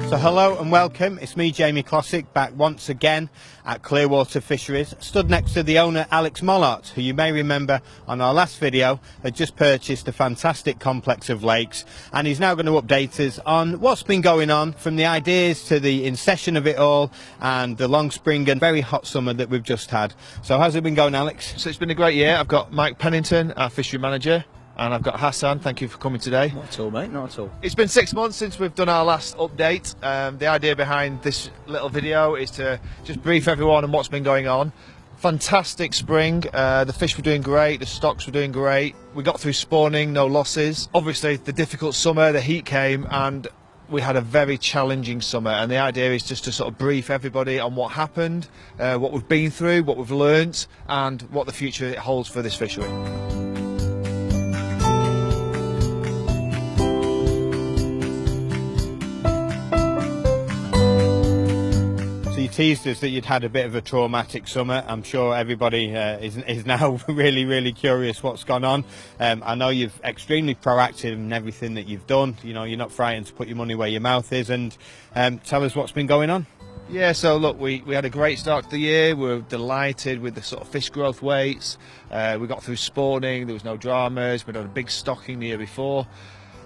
So hello and welcome, it's me Jamie Classic back once again at Clearwater Fisheries, stood next to the owner Alex Mollart, who you may remember on our last video had just purchased a fantastic complex of lakes, and he's now going to update us on what's been going on from the ideas to the in-session of it all and the long spring and very hot summer that we've just had. So how's it been going, Alex? So it's been a great year. I've got Mike Pennington, our fishery manager, and I've got Hassan. Thank you for coming today. Not at all, mate, not at all. It's been 6 months since we've done our last update. The idea behind this little video is to just brief everyone on what's been going on. Fantastic spring, the fish were doing great, the stocks were doing great. We got through spawning, no losses. Obviously the difficult summer, the heat came, and we had a very challenging summer, and the idea is just to sort of brief everybody on what happened, what we've been through, what we've learnt, and what the future holds for this fishery. You teased us that you'd had a bit of a traumatic summer. I'm sure everybody is now really curious what's gone on. I know you're extremely proactive in everything that you've done. You know, you're not frightened to put your money where your mouth is, and tell us what's been going on. Yeah, so look, we had a great start to the year. We were delighted with the sort of fish growth weights. We got through spawning, there was no dramas. We'd had a big stocking the year before.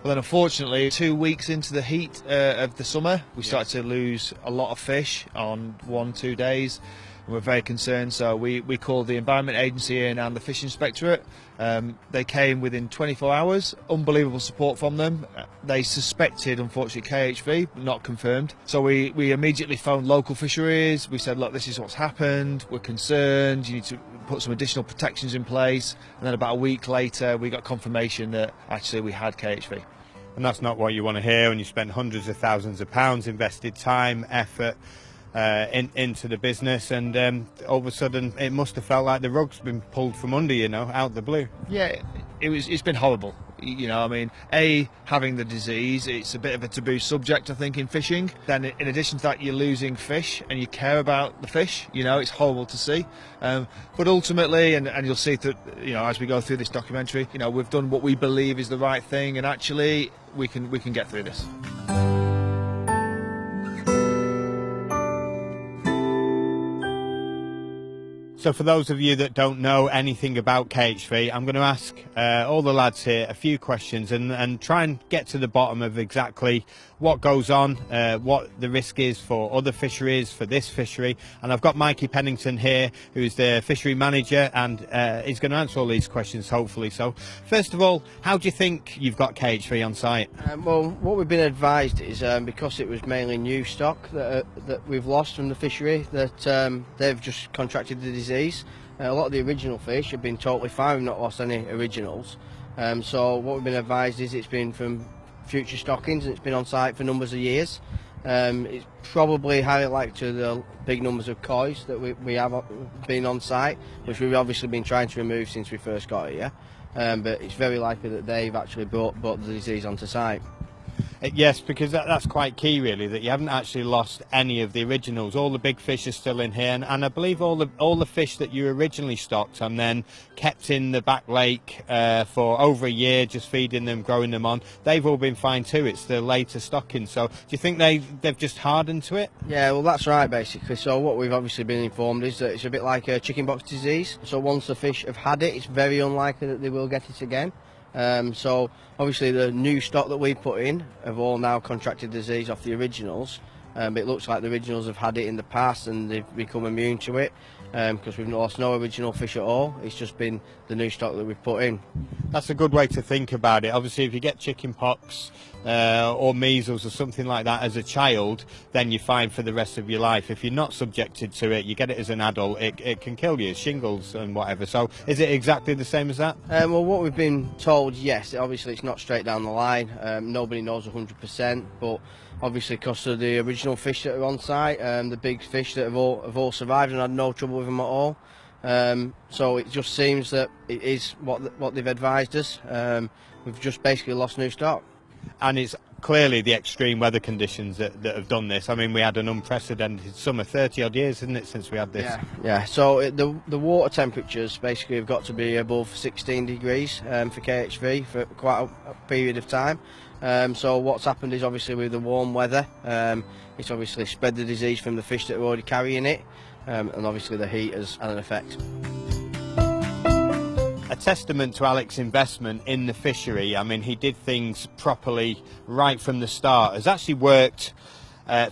Well, then unfortunately, 2 weeks into the heat of the summer, we started to lose a lot of fish on 1-2 days. And we're very concerned, so we called the Environment Agency in and the Fish Inspectorate. They came within 24 hours, unbelievable support from them. They suspected, unfortunately, KHV, but not confirmed. So we immediately phoned local fisheries. We said, look, this is what's happened, we're concerned, you need to put some additional protections in place. And then about a week later, we got confirmation that actually we had KHV. And that's not what you want to hear when you spend hundreds of thousands of pounds, invested time, effort into the business, and all of a sudden it must have felt like the rug's been pulled from under you, know, out the blue. Yeah, it's been horrible. You know, I mean, having the disease, it's a bit of a taboo subject, I think, in fishing. Then in addition to that, you're losing fish and you care about the fish. You know, it's horrible to see. But ultimately, and you'll see that, you know, as we go through this documentary, you know, we've done what we believe is the right thing, and actually we can get through this. So for those of you that don't know anything about KHV, I'm going to ask all the lads here a few questions and try and get to the bottom of exactly what goes on, what the risk is for other fisheries, for this fishery. And I've got Mikey Pennington here, who's the fishery manager, and he's going to answer all these questions, hopefully. So first of all, how do you think you've got KHV on site? Well, what we've been advised is because it was mainly new stock that we've lost from the fishery, that they've just contracted the disease. A lot of the original fish have been totally fine. We've not lost any originals. So what we've been advised is it's been from future stockings, and it's been on site for numbers of years. It's probably highly likely to the big numbers of kois that we have been on site, which we've obviously been trying to remove since we first got here. But it's very likely that they've actually brought the disease onto site. Yes, because that's quite key, really, that you haven't actually lost any of the originals. All the big fish are still in here, and I believe all the fish that you originally stocked and then kept in the back lake for over a year, just feeding them, growing them on, they've all been fine too. It's the later stocking. So do you think they've just hardened to it? Yeah, well, that's right, basically. So what we've obviously been informed is that it's a bit like a chickenpox disease. So once the fish have had it, it's very unlikely that they will get it again. So obviously the new stock that we put in have all now contracted disease off the originals. It looks like the originals have had it in the past and they've become immune to it, because we've lost no original fish at all. It's just been the new stock that we've put in. That's a good way to think about it. Obviously, if you get chicken pox or measles or something like that as a child, then you're fine for the rest of your life. If you're not subjected to it, you get it as an adult, it can kill you, shingles and whatever. So is it exactly the same as that? Well, what we've been told, yes, obviously it's not straight down the line. Nobody knows 100%, but obviously because of the original fish that are on site, the big fish that have all survived and had no trouble with them at all. So it just seems that it is what they've advised us. We've just basically lost new stock. And it's clearly the extreme weather conditions that have done this. I mean, we had an unprecedented summer, 30 odd years, isn't it, since we had this? Yeah. So the water temperatures basically have got to be above 16 degrees for KHV for quite a period of time. So what's happened is obviously with the warm weather, it's obviously spread the disease from the fish that are already carrying it, and obviously the heat has had an effect. A testament to Alex's investment in the fishery. I mean, he did things properly right from the start. Has actually worked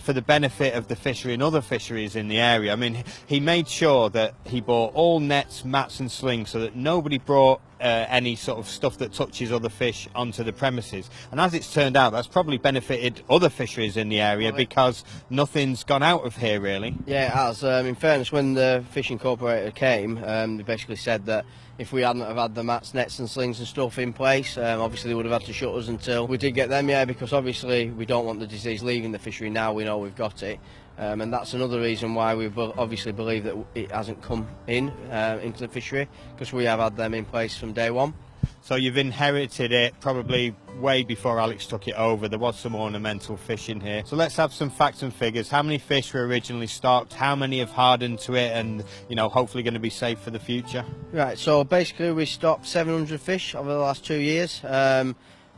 for the benefit of the fishery and other fisheries in the area. I mean, he made sure that he bought all nets, mats and slings so that nobody brought any sort of stuff that touches other fish onto the premises. And as it's turned out, that's probably benefited other fisheries in the area because nothing's gone out of here really. Yeah, it has. In fairness, when the Fishing Corporator came, they basically said that if we hadn't have had the mats, nets and slings and stuff in place, obviously they would have had to shut us until we did get them, because obviously we don't want the disease leaving the fishery. Now we know we've got it, and that's another reason why we obviously believe that it hasn't come into the fishery, because we have had them in place from day one. So you've inherited it probably way before Alex took it over. There was some ornamental fish in here. So let's have some facts and figures. How many fish were originally stocked? How many have hardened to it and, you know, hopefully going to be safe for the future? Right, so basically we stocked 700 fish over the last 2 years.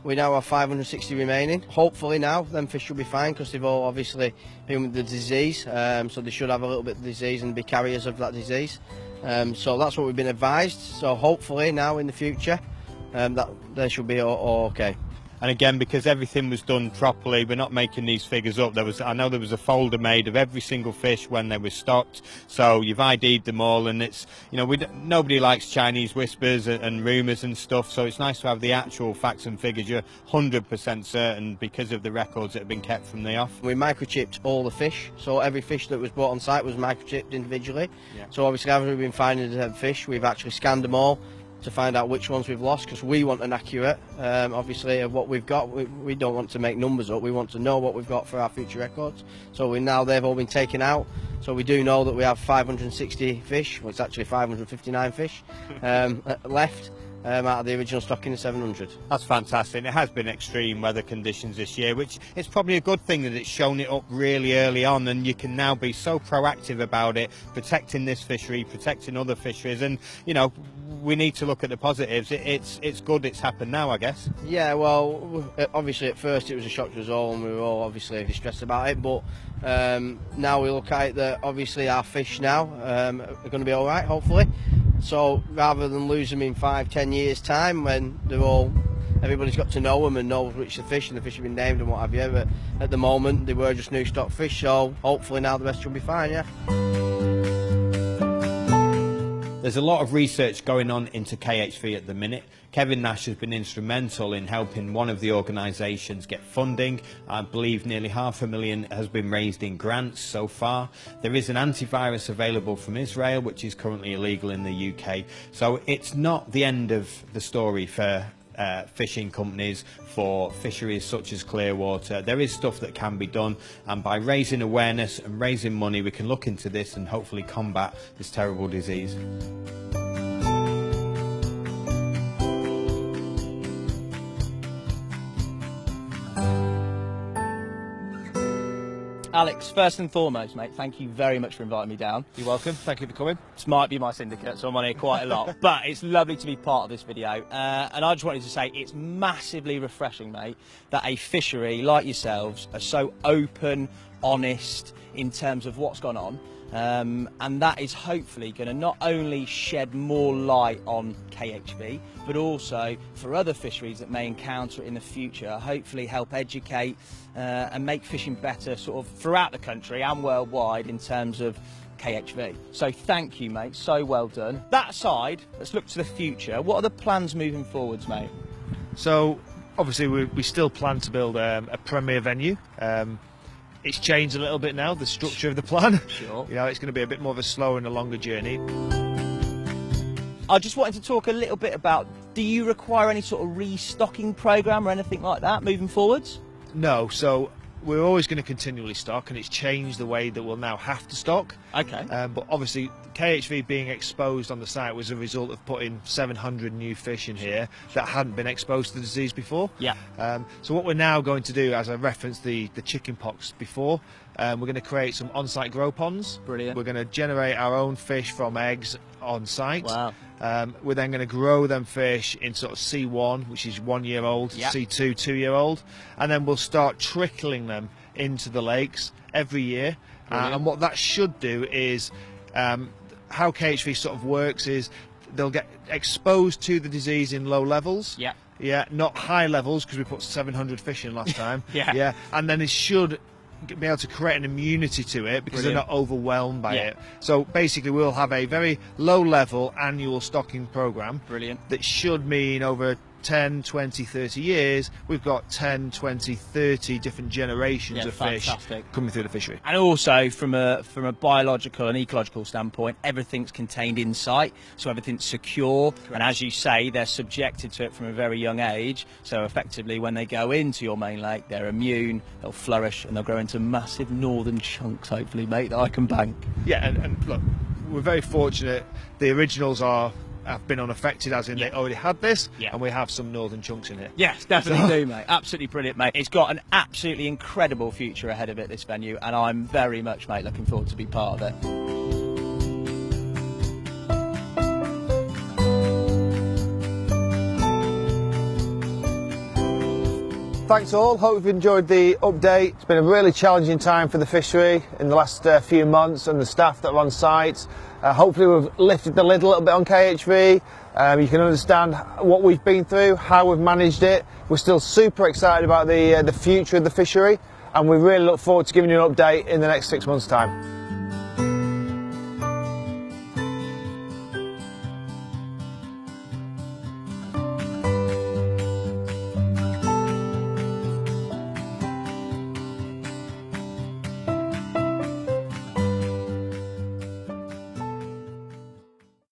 We now have 560 remaining. Hopefully now them fish should be fine, because they've all obviously been with the disease, so they should have a little bit of disease and be carriers of that disease. So that's what we've been advised. So hopefully now in the future that they should be all okay. And again, because everything was done properly, we're not making these figures up. I know there was a folder made of every single fish when they were stocked, so you've ID'd them all, and it's, you know, nobody likes Chinese whispers and rumours and stuff, so it's nice to have the actual facts and figures. You're 100% certain because of the records that have been kept from the off. We microchipped all the fish, so every fish that was brought on site was microchipped individually. Yeah. So obviously, as we've been finding the dead fish, we've actually scanned them all to find out which ones we've lost, because we want an accurate, obviously, of what we've got. We don't want to make numbers up. We want to know what we've got for our future records. So they've all been taken out. So we do know that we have 560 fish. Well, it's actually 559 fish left. Out of the original stocking of 700. That's fantastic. It has been extreme weather conditions this year, which it's probably a good thing that it's shown it up really early on, and you can now be so proactive about it, protecting this fishery, protecting other fisheries, and, you know, we need to look at the positives. It's good it's happened now, I guess. Yeah, well, obviously at first it was a shock to us all, and we were all obviously distressed about it, but now we look at it that obviously our fish now are going to be all right, hopefully. So rather than lose them in 5-10 years time, when everybody's got to know them and knows which are the fish, and the fish have been named and what have you, but at the moment they were just new stock fish, so hopefully now the rest will be fine, yeah. There's a lot of research going on into KHV at the minute. Kevin Nash has been instrumental in helping one of the organisations get funding. I believe nearly $500,000 has been raised in grants so far. There is an antivirus available from Israel, which is currently illegal in the UK. So it's not the end of the story for fishing companies, for fisheries such as Clearwater. There is stuff that can be done, and by raising awareness and raising money, we can look into this and hopefully combat this terrible disease. Alex, first and foremost, mate, thank you very much for inviting me down. You're welcome. Thank you for coming. This might be my syndicate, so I'm on here quite a lot, but it's lovely to be part of this video. And I just wanted to say it's massively refreshing, mate, that a fishery like yourselves are so open, honest in terms of what's gone on. And that is hopefully going to not only shed more light on KHV, but also for other fisheries that may encounter it in the future, hopefully help educate and make fishing better sort of throughout the country and worldwide in terms of KHV. So thank you, mate, so well done. That aside, let's look to the future. What are the plans moving forwards, mate? So obviously we still plan to build a premier venue. It's changed a little bit now, the structure of the plan. Sure. You know, it's going to be a bit more of a slower and a longer journey. I just wanted to talk a little bit about, do you require any sort of restocking programme or anything like that moving forwards? No, so we're always going to continually stock, and it's changed the way that we'll now have to stock. Okay. But obviously KHV being exposed on the site was a result of putting 700 new fish in here that hadn't been exposed to the disease before. Yeah. So what we're now going to do, as I referenced the chicken pox before, We're going to create some on-site grow ponds. Brilliant. We're going to generate our own fish from eggs on site. Wow. We're then going to grow them fish in sort of C1, which is 1 year old, Yep. C2, 2 year old, and then we'll start trickling them into the lakes every year. And what that should do is, how KHV sort of works is they'll get exposed to the disease in low levels. Yeah. Yeah, not high levels, because we put 700 fish in last time. Yeah. And then it should be able to create an immunity to it because Brilliant. they're not overwhelmed by Yeah. it. So basically we'll have a very low level annual stocking program. Brilliant. That should mean over 10, 20, 30 years we've got 10, 20, 30 different generations Yeah, of fish fantastic. coming through the fishery. And also from a biological and ecological standpoint, everything's contained in sight, so everything's secure. And as you say, they're subjected to it from a very young age. So effectively, when they go into your main lake, they're immune, they'll flourish, and they'll grow into massive northern chunks, hopefully, mate, that I can bank. Yeah, and look, we're very fortunate. The originals have been unaffected, as in they already had this, and we have some northern chunks in here. Yes, definitely do, mate. Absolutely brilliant, mate. It's got an absolutely incredible future ahead of it, this venue, and I'm very much, mate, looking forward to be part of it. Thanks all, hope you've enjoyed the update. It's been a really challenging time for the fishery in the last few months, and the staff that are on site. Hopefully we've lifted the lid a little bit on KHV. You can understand what we've been through, how we've managed it. We're still super excited about the future of the fishery, and we really look forward to giving you an update in the next 6 months' time.